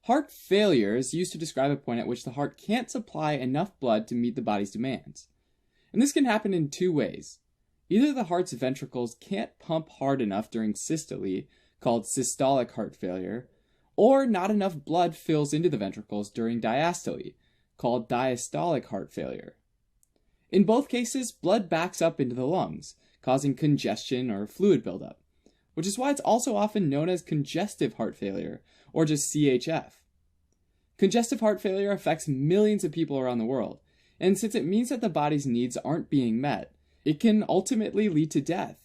Heart failure is used to describe a point at which the heart can't supply enough blood to meet the body's demands. And this can happen in two ways. Either the heart's ventricles can't pump hard enough during systole, called systolic heart failure, or not enough blood fills into the ventricles during diastole, called diastolic heart failure. In both cases, blood backs up into the lungs, causing congestion or fluid buildup, which is why it's also often known as congestive heart failure, or just CHF. Congestive heart failure affects millions of people around the world, and since it means that the body's needs aren't being met, it can ultimately lead to death.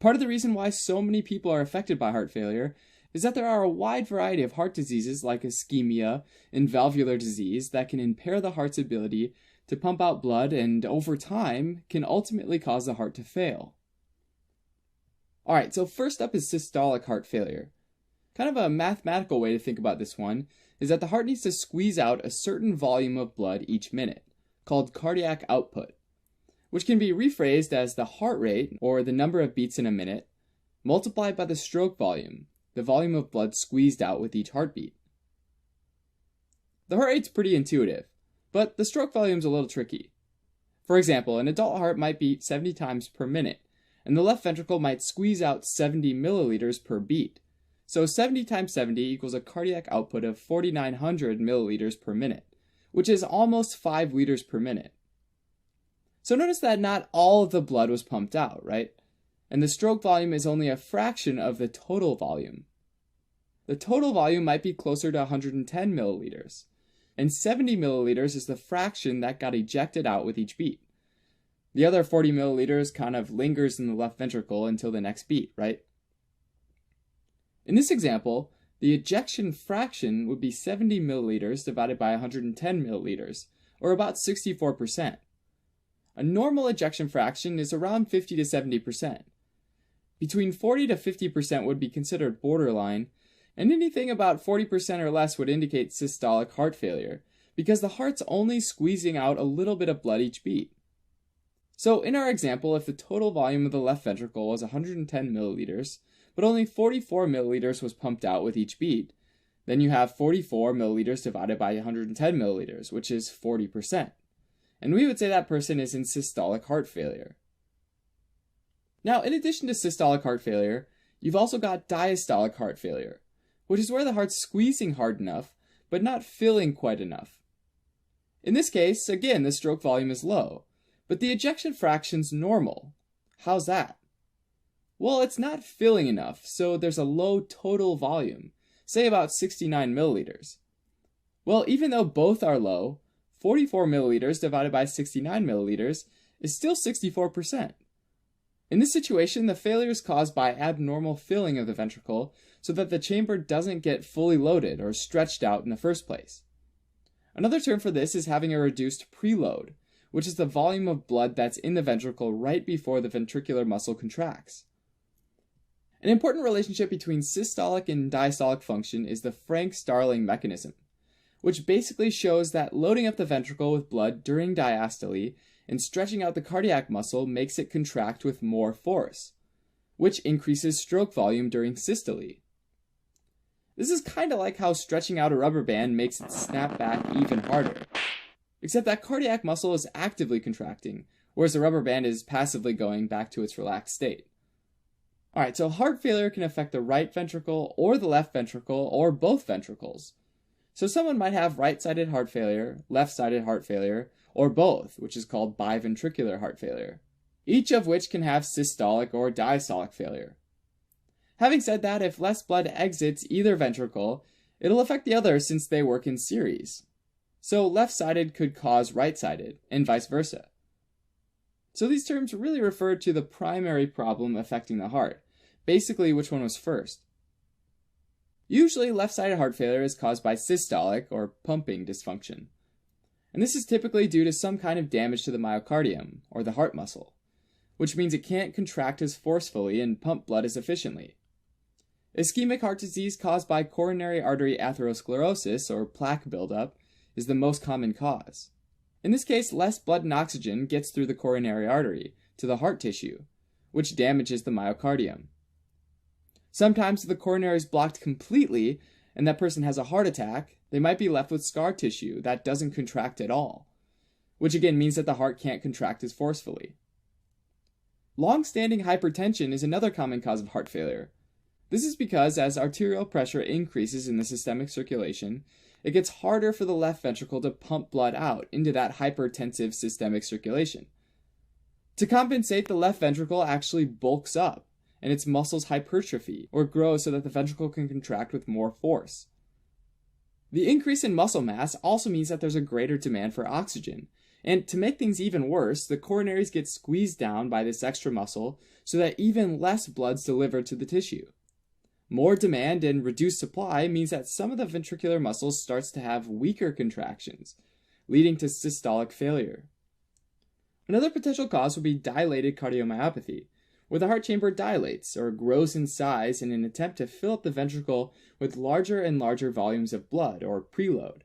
Part of the reason why so many people are affected by heart failure is that there are a wide variety of heart diseases like ischemia and valvular disease that can impair the heart's ability to pump out blood and, over time, can ultimately cause the heart to fail. Alright, so first up is systolic heart failure. Kind of a mathematical way to think about this one is that the heart needs to squeeze out a certain volume of blood each minute, called cardiac output, which can be rephrased as the heart rate, or the number of beats in a minute, multiplied by the stroke volume, the volume of blood squeezed out with each heartbeat. The heart rate's pretty intuitive, but the stroke volume's a little tricky. For example, an adult heart might beat 70 times per minute, and the left ventricle might squeeze out 70 milliliters per beat. So 70 times 70 equals a cardiac output of 4,900 milliliters per minute, which is almost 5 liters per minute. So notice that not all of the blood was pumped out, right? And the stroke volume is only a fraction of the total volume. The total volume might be closer to 110 milliliters, and 70 milliliters is the fraction that got ejected out with each beat. The other 40 milliliters kind of lingers in the left ventricle until the next beat, right? In this example, the ejection fraction would be 70 milliliters divided by 110 milliliters, or about 64%. A normal ejection fraction is around 50 to 70%. Between 40 to 50% would be considered borderline, and anything about 40% or less would indicate systolic heart failure, because the heart's only squeezing out a little bit of blood each beat. So in our example, if the total volume of the left ventricle was 110 milliliters, but only 44 milliliters was pumped out with each beat, then you have 44 milliliters divided by 110 milliliters, which is 40%. And we would say that person is in systolic heart failure. Now, in addition to systolic heart failure, you've also got diastolic heart failure, which is where the heart's squeezing hard enough, but not filling quite enough. In this case, again, the stroke volume is low, but the ejection fraction's normal. How's that? Well, it's not filling enough, so there's a low total volume, say about 69 milliliters. Well, even though both are low, 44 milliliters divided by 69 milliliters is still 64%. In this situation, the failure is caused by abnormal filling of the ventricle so that the chamber doesn't get fully loaded or stretched out in the first place. Another term for this is having a reduced preload, which is the volume of blood that's in the ventricle right before the ventricular muscle contracts. An important relationship between systolic and diastolic function is the Frank-Starling mechanism, which basically shows that loading up the ventricle with blood during diastole and stretching out the cardiac muscle makes it contract with more force, which increases stroke volume during systole. This is kind of like how stretching out a rubber band makes it snap back even harder, except that cardiac muscle is actively contracting, whereas the rubber band is passively going back to its relaxed state. Alright, so heart failure can affect the right ventricle or the left ventricle or both ventricles. So someone might have right-sided heart failure, left-sided heart failure, or both, which is called biventricular heart failure, each of which can have systolic or diastolic failure. Having said that, if less blood exits either ventricle, it'll affect the other since they work in series. So left-sided could cause right-sided, and vice versa. So these terms really refer to the primary problem affecting the heart, basically which one was first. Usually, left-sided heart failure is caused by systolic, or pumping, dysfunction. And this is typically due to some kind of damage to the myocardium, or the heart muscle, which means it can't contract as forcefully and pump blood as efficiently. Ischemic heart disease caused by coronary artery atherosclerosis, or plaque buildup, is the most common cause. In this case, less blood and oxygen gets through the coronary artery to the heart tissue, which damages the myocardium. Sometimes the coronary is blocked completely, and that person has a heart attack, they might be left with scar tissue that doesn't contract at all, which again means that the heart can't contract as forcefully. Long-standing hypertension is another common cause of heart failure. This is because as arterial pressure increases in the systemic circulation, it gets harder for the left ventricle to pump blood out into that hypertensive systemic circulation. To compensate, the left ventricle actually bulks up, and its muscles hypertrophy or grow so that the ventricle can contract with more force. The increase in muscle mass also means that there's a greater demand for oxygen, and to make things even worse, the coronaries get squeezed down by this extra muscle so that even less blood's delivered to the tissue. More demand and reduced supply means that some of the ventricular muscles starts to have weaker contractions, leading to systolic failure. Another potential cause would be dilated cardiomyopathy, where the heart chamber dilates or grows in size in an attempt to fill up the ventricle with larger and larger volumes of blood, or preload,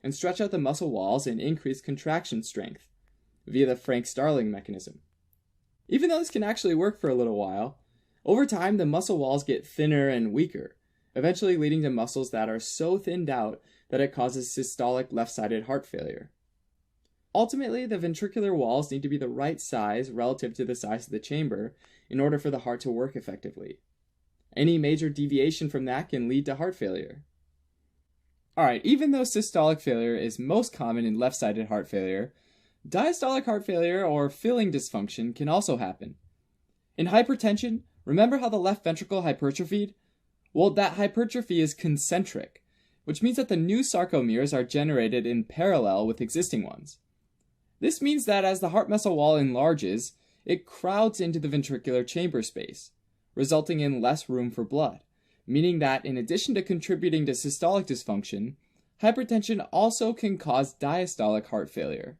and stretch out the muscle walls and increase contraction strength via the Frank-Starling mechanism. Even though this can actually work for a little while, over time the muscle walls get thinner and weaker, eventually leading to muscles that are so thinned out that it causes systolic left-sided heart failure. Ultimately, the ventricular walls need to be the right size relative to the size of the chamber in order for the heart to work effectively. Any major deviation from that can lead to heart failure. Alright, even though systolic failure is most common in left-sided heart failure, diastolic heart failure or filling dysfunction can also happen. In hypertension, remember how the left ventricle hypertrophied? Well, that hypertrophy is concentric, which means that the new sarcomeres are generated in parallel with existing ones. This means that as the heart muscle wall enlarges, it crowds into the ventricular chamber space, resulting in less room for blood, meaning that in addition to contributing to systolic dysfunction, hypertension also can cause diastolic heart failure.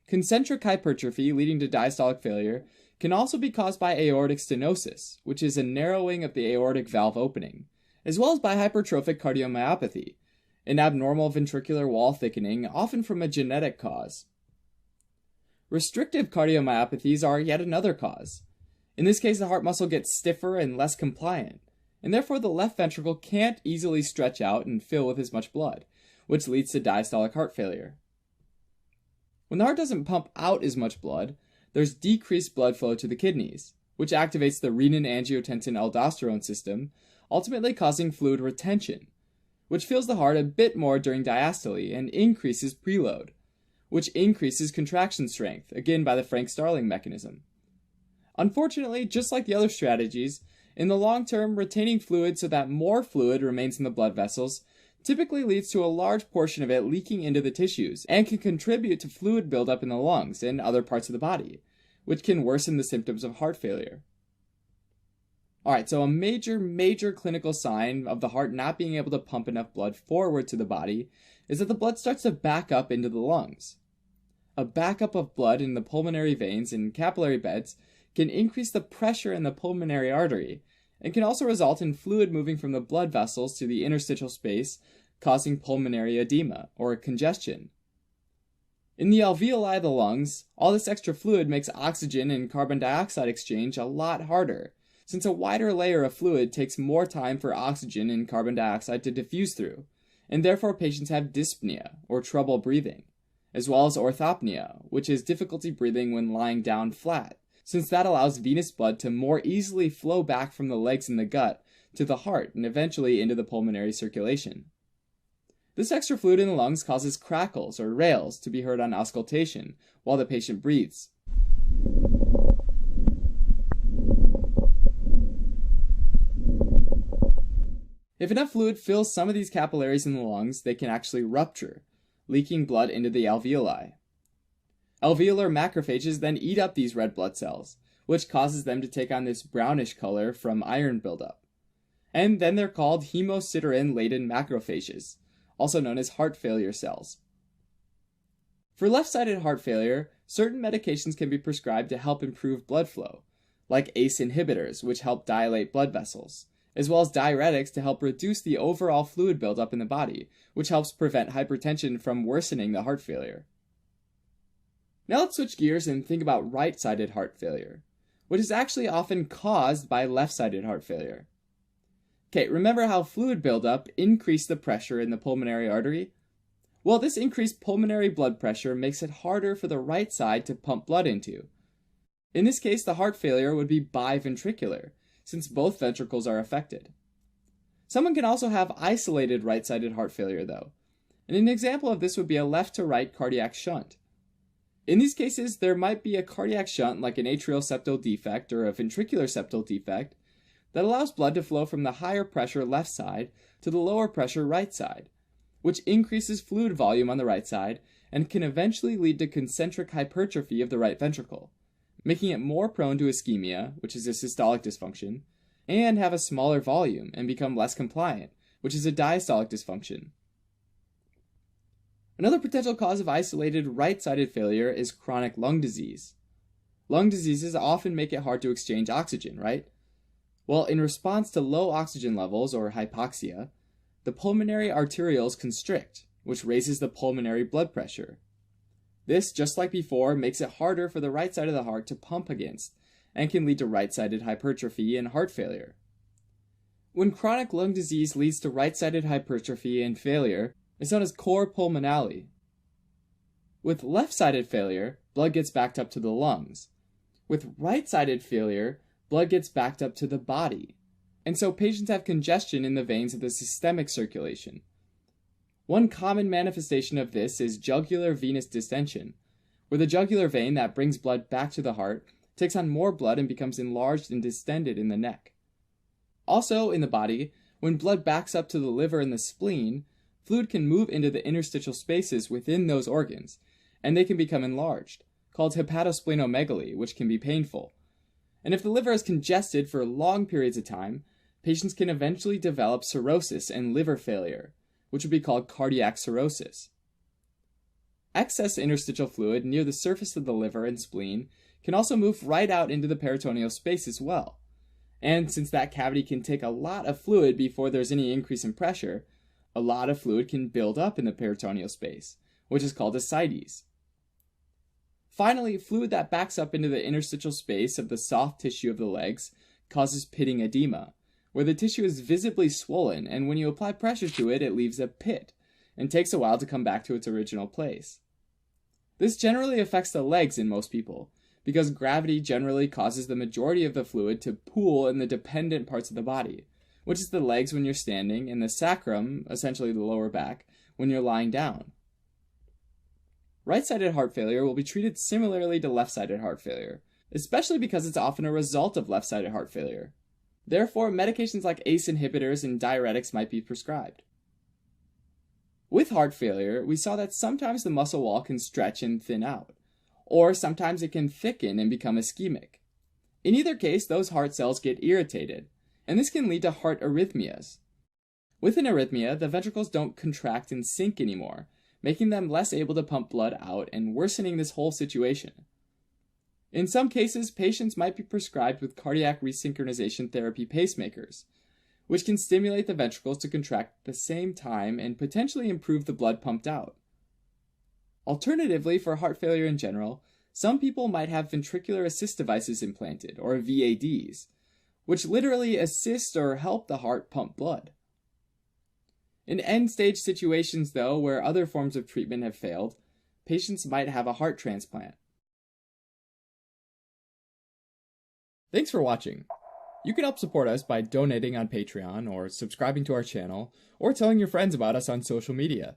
Concentric hypertrophy leading to diastolic failure can also be caused by aortic stenosis, which is a narrowing of the aortic valve opening, as well as by hypertrophic cardiomyopathy, an abnormal ventricular wall thickening, often from a genetic cause. Restrictive cardiomyopathies are yet another cause. In this case, the heart muscle gets stiffer and less compliant, and therefore the left ventricle can't easily stretch out and fill with as much blood, which leads to diastolic heart failure. When the heart doesn't pump out as much blood, there's decreased blood flow to the kidneys, which activates the renin-angiotensin-aldosterone system, ultimately causing fluid retention, which fills the heart a bit more during diastole and increases preload, which increases contraction strength, again by the Frank-Starling mechanism. Unfortunately, just like the other strategies, in the long term, retaining fluid so that more fluid remains in the blood vessels typically leads to a large portion of it leaking into the tissues and can contribute to fluid buildup in the lungs and other parts of the body, which can worsen the symptoms of heart failure. Alright, so a major clinical sign of the heart not being able to pump enough blood forward to the body is that the blood starts to back up into the lungs. A backup of blood in the pulmonary veins and capillary beds can increase the pressure in the pulmonary artery and can also result in fluid moving from the blood vessels to the interstitial space, causing pulmonary edema or congestion. In the alveoli of the lungs, all this extra fluid makes oxygen and carbon dioxide exchange a lot harder, since a wider layer of fluid takes more time for oxygen and carbon dioxide to diffuse through, and therefore patients have dyspnea or trouble breathing, as well as orthopnea, which is difficulty breathing when lying down flat, since that allows venous blood to more easily flow back from the legs and the gut to the heart and eventually into the pulmonary circulation. This extra fluid in the lungs causes crackles or rales to be heard on auscultation while the patient breathes. If enough fluid fills some of these capillaries in the lungs, they can actually rupture, leaking blood into the alveoli. Alveolar macrophages then eat up these red blood cells, which causes them to take on this brownish color from iron buildup. And then they're called hemosiderin-laden macrophages, also known as heart failure cells. For left-sided heart failure, certain medications can be prescribed to help improve blood flow, like ACE inhibitors, which help dilate blood vessels, as well as diuretics to help reduce the overall fluid buildup in the body, which helps prevent hypertension from worsening the heart failure. Now let's switch gears and think about right-sided heart failure, which is actually often caused by left-sided heart failure. Okay, remember how fluid buildup increased the pressure in the pulmonary artery? Well, this increased pulmonary blood pressure makes it harder for the right side to pump blood into. In this case, the heart failure would be biventricular, since both ventricles are affected. Someone can also have isolated right-sided heart failure, though, and an example of this would be a left-to-right cardiac shunt. In these cases, there might be a cardiac shunt like an atrial septal defect or a ventricular septal defect that allows blood to flow from the higher pressure left side to the lower pressure right side, which increases fluid volume on the right side and can eventually lead to concentric hypertrophy of the right ventricle, making it more prone to ischemia, which is a systolic dysfunction, and have a smaller volume and become less compliant, which is a diastolic dysfunction. Another potential cause of isolated right-sided failure is chronic lung disease. Lung diseases often make it hard to exchange oxygen, right? Well, in response to low oxygen levels, or hypoxia, the pulmonary arterioles constrict, which raises the pulmonary blood pressure. This, just like before, makes it harder for the right side of the heart to pump against, and can lead to right-sided hypertrophy and heart failure. When chronic lung disease leads to right-sided hypertrophy and failure, it's known as cor pulmonale. With left-sided failure, blood gets backed up to the lungs. With right-sided failure, blood gets backed up to the body, and so patients have congestion in the veins of the systemic circulation. One common manifestation of this is jugular venous distension, where the jugular vein that brings blood back to the heart takes on more blood and becomes enlarged and distended in the neck. Also in the body, when blood backs up to the liver and the spleen, fluid can move into the interstitial spaces within those organs, and they can become enlarged, called hepatosplenomegaly, which can be painful. And if the liver is congested for long periods of time, patients can eventually develop cirrhosis and liver failure, which would be called cardiac cirrhosis. Excess interstitial fluid near the surface of the liver and spleen can also move right out into the peritoneal space as well. And since that cavity can take a lot of fluid before there's any increase in pressure, a lot of fluid can build up in the peritoneal space, which is called ascites. Finally, fluid that backs up into the interstitial space of the soft tissue of the legs causes pitting edema, where the tissue is visibly swollen, and when you apply pressure to it, it leaves a pit, and takes a while to come back to its original place. This generally affects the legs in most people, because gravity generally causes the majority of the fluid to pool in the dependent parts of the body, which is the legs when you're standing, and the sacrum, essentially the lower back, when you're lying down. Right-sided heart failure will be treated similarly to left-sided heart failure, especially because it's often a result of left-sided heart failure. Therefore, medications like ACE inhibitors and diuretics might be prescribed. With heart failure, we saw that sometimes the muscle wall can stretch and thin out, or sometimes it can thicken and become ischemic. In either case, those heart cells get irritated, and this can lead to heart arrhythmias. With an arrhythmia, the ventricles don't contract and sink anymore, making them less able to pump blood out and worsening this whole situation. In some cases, patients might be prescribed with cardiac resynchronization therapy pacemakers, which can stimulate the ventricles to contract at the same time and potentially improve the blood pumped out. Alternatively, for heart failure in general, some people might have ventricular assist devices implanted, or VADs, which literally assist or help the heart pump blood. In end-stage situations, though, where other forms of treatment have failed, patients might have a heart transplant. Thanks for watching. You can help support us by donating on Patreon, or subscribing to our channel, or telling your friends about us on social media.